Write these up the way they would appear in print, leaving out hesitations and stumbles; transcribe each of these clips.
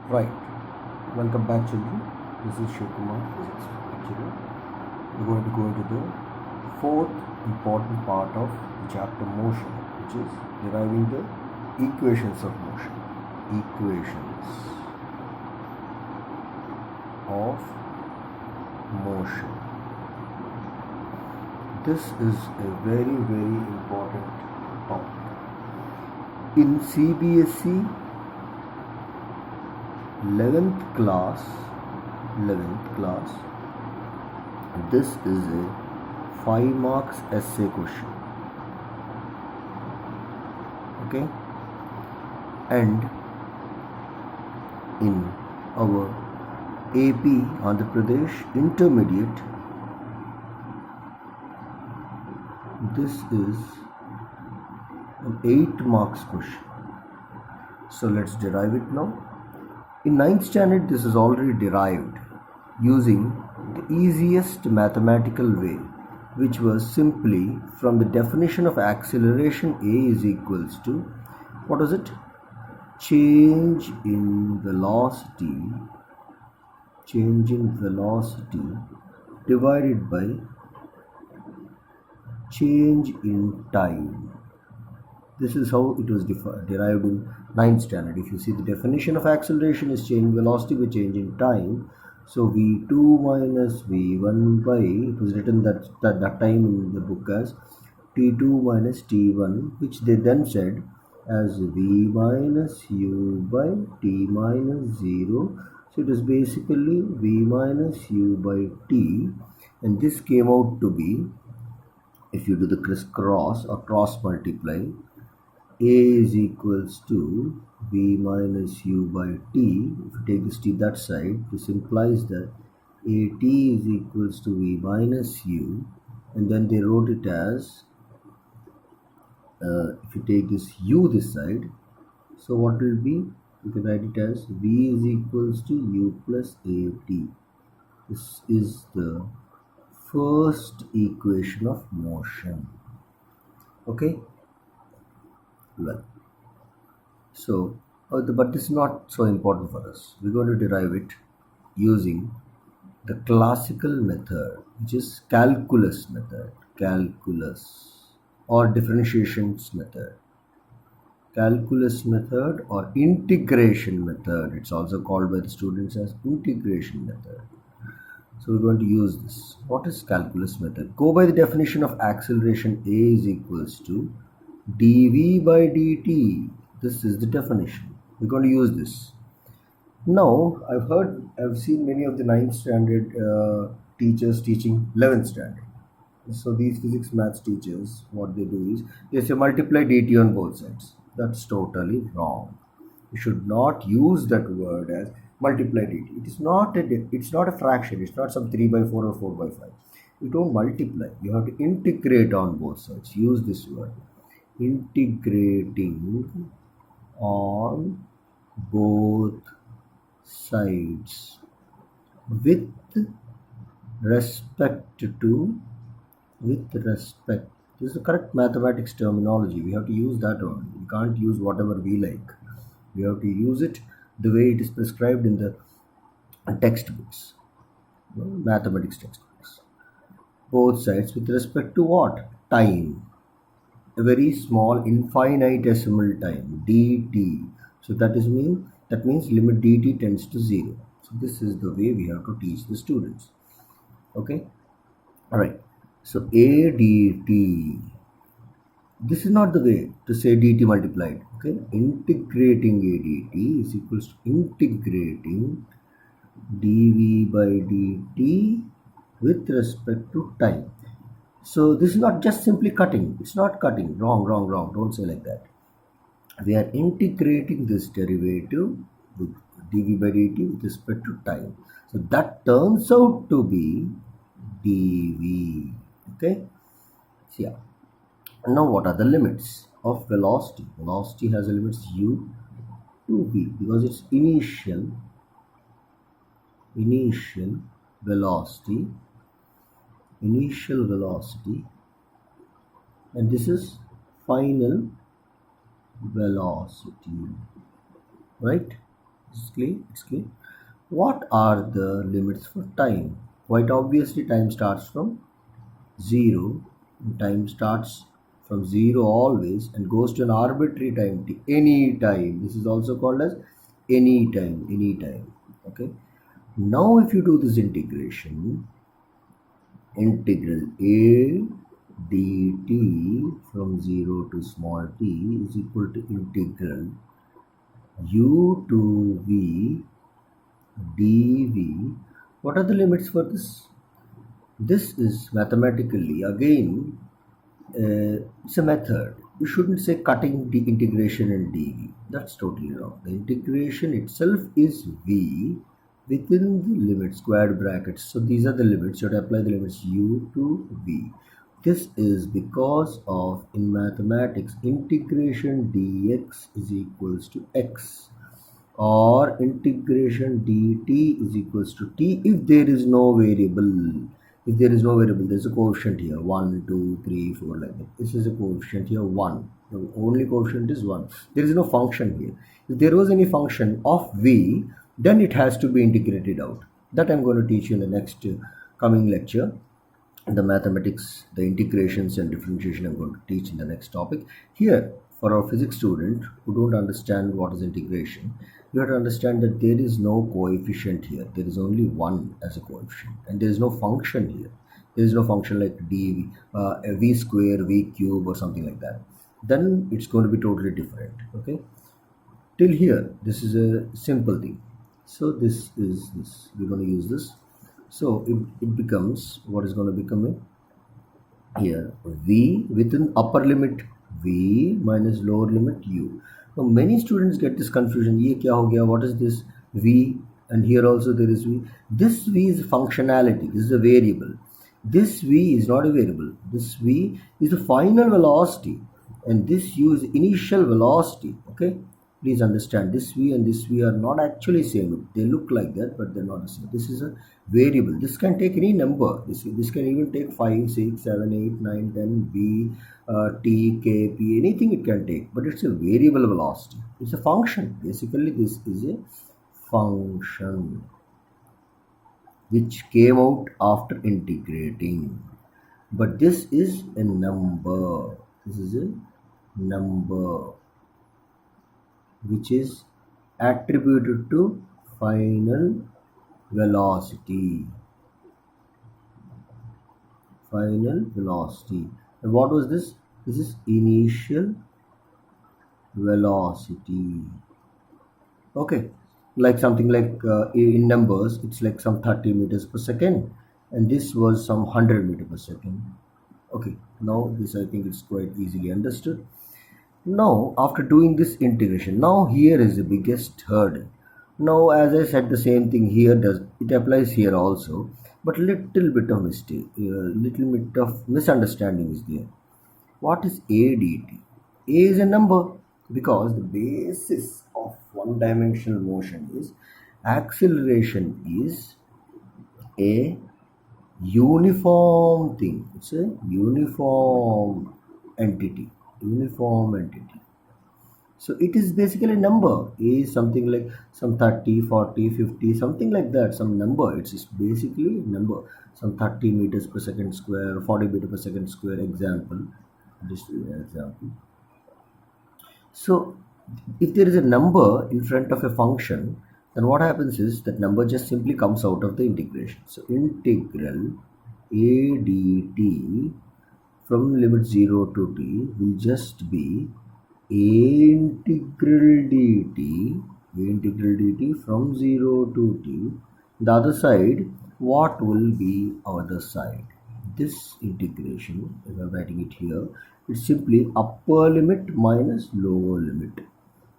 Right. Welcome back, children. This is Shiv Kumar, physics lecturer. We're going to go into the fourth important part of the chapter motion, which is deriving the equations of motion. Equations of motion. This is a very, very important topic. In CBSE 11th class, this is a 5 marks essay question. Okay, and in our AP Andhra Pradesh intermediate, this is an 8 marks question. So let's derive it now. In 9th standard, this is already derived using the easiest mathematical way, which was simply from the definition of acceleration A is equals to, what is it? Change in velocity divided by change in time. This is how it was derived in 9th standard. If you see, the definition of acceleration is change in velocity by change in time. So v2 minus v1 by, it was written that time in the book as t2 minus t1, which they then said as v minus u by t minus 0. So it is basically v minus u by t, and this came out to be, if you do the crisscross or cross multiply, a is equals to v minus u by t. If you take this t that side, this implies that at is equals to v minus u, and then they wrote it as, if you take this u this side, so what will be, you can write it as v is equals to u plus at. This is the first equation of motion. Okay, well, so but this is not so important for us. We're going to derive it using the classical method, which is calculus or differentiations method, calculus method or integration method. It's also called by the students as integration method. So we're going to use this. What is calculus method? Go by the definition of acceleration. A is equals to dv by dt. This is the definition. We're going to use this. Now, I've seen many of the 9th standard teachers teaching 11th standard. So these physics maths teachers, what they do is they say multiply dt on both sides. That's totally wrong. You should not use that word as multiply dt. It's not a fraction. It's not some 3 by 4 or 4 by 5. You don't multiply. You have to integrate on both sides. Use this word. Integrating on both sides with respect. This is the correct mathematics terminology. We have to use that only. We can't use whatever we like. We have to use it the way it is prescribed in the textbooks, mathematics textbooks. Both sides with respect to what? Time. A very small infinitesimal time, dt. So that means limit dt tends to 0. So this is the way we have to teach the students. Okay, all right. So a dt. This is not the way to say dt multiplied. Okay, integrating a dt is equals to integrating dv by dt with respect to time. So this is not just simply cutting. It's not cutting. Wrong. Don't say like that. We are integrating this derivative with dv by dt with respect to time. So that turns out to be dv. Okay. So yeah. Now what are the limits of velocity? Velocity has a limits u to v because it's initial velocity, and this is final velocity, right? It's clear? It's clear. What are the limits for time? Quite obviously, time starts from 0. Time starts from 0 always and goes to an arbitrary time t, any time. This is also called as any time, any time. Okay. Now, if you do this integration, integral a dt from 0 to small t is equal to integral u to v dv. What are the limits for this? This is mathematically again, it's a method. You shouldn't say cutting the integration in dv. That's totally wrong. The integration itself is v within the limit squared brackets. So these are the limits. You have to apply the limits u to v. This is because of, in mathematics, integration dx is equals to x, or integration dt is equals to t if there is no variable. If there is no variable, there's a coefficient here, 1, 2, 3, 4, like that. This is a coefficient here, 1. The only coefficient is 1. There is no function here. If there was any function of v, then it has to be integrated out. That I'm going to teach you in the next coming lecture. The mathematics, the integrations and differentiation I'm going to teach in the next topic. Here, for our physics student who don't understand what is integration, you have to understand that there is no coefficient here. There is only 1 as a coefficient, and there is no function here. There is no function like d, v square, v cube, or something like that. Then it's going to be totally different. Okay. Till here, this is a simple thing. So this is this. We're going to use this. So it becomes, what is going to become here, v within upper limit v minus lower limit u. Now many students get this confusion. Ye kya ho gaya? What is this v? And here also there is v. This v is functionality. This is a variable. This v is not a variable. This v is the final velocity, and this u is initial velocity. Okay. Please understand, this v and this v are not actually same. They look like that, but they're not the same. This is a variable. This can take any number. This can even take 5, 6, 7, 8, 9, 10, b, t, k, p, anything it can take. But it's a variable velocity. It's a function. Basically, this is a function which came out after integrating. But this is a number. This is a number which is attributed to final velocity. Final velocity. And what was this? This is initial velocity. Okay, like something like in numbers, it's like some 30 meters per second, and this was some 100 meter per second. Okay, now this I think it's quite easily understood. Now, after doing this integration, now here is the biggest hurdle. Now, as I said, the same thing here does it applies here also, but little bit of mistake, little bit of misunderstanding is there. What is a dt? A is a number because the basis of one-dimensional motion is acceleration is a uniform thing. It's a uniform entity. Uniform entity. So it is basically a number. A is something like some 30, 40, 50, something like that, some number. It's just basically a number. Some 30 meters per second square, 40 meters per second square, example. Just an example. So if there is a number in front of a function, then what happens is that number just simply comes out of the integration. So integral a dt from limit 0 to t will just be a integral dt from 0 to t. The other side, what will be other side? This integration, if I'm writing it here, it's simply upper limit minus lower limit.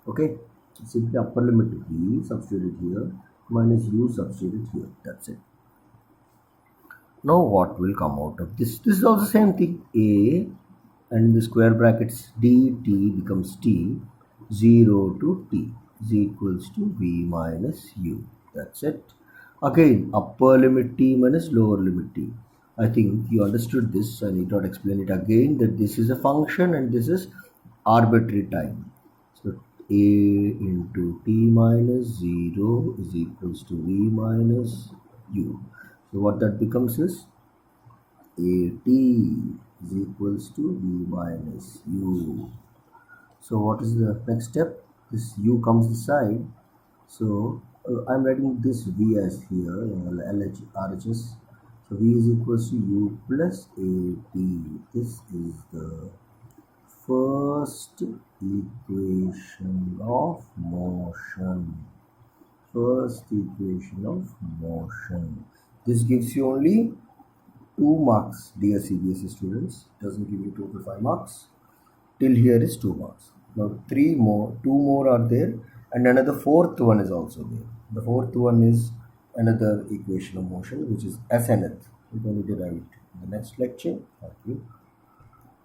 Okay, it's simply upper limit v substituted here minus u substituted here. That's it. Now what will come out of this? This is also the same thing. A, and in the square brackets dt becomes t, 0 to t is equals to v minus u. That's it. Again, upper limit t minus lower limit t. I think you understood this. I need not explain it again, that this is a function and this is arbitrary time. So A into t minus 0 is equals to v minus u. So what that becomes is at is equals to v minus u. So what is the next step? This u comes inside. So I'm writing this v as here, RHS. So v is equals to u plus at. This is the first equation of motion. First equation of motion. This gives you only 2 marks, dear CBSE students. Doesn't give you total 5 marks. Till here is 2 marks. Now 3 more, 2 more are there, and another fourth one is also there. The fourth one is another equation of motion, which is SNF. We're going to derive it in the next lecture. Thank you.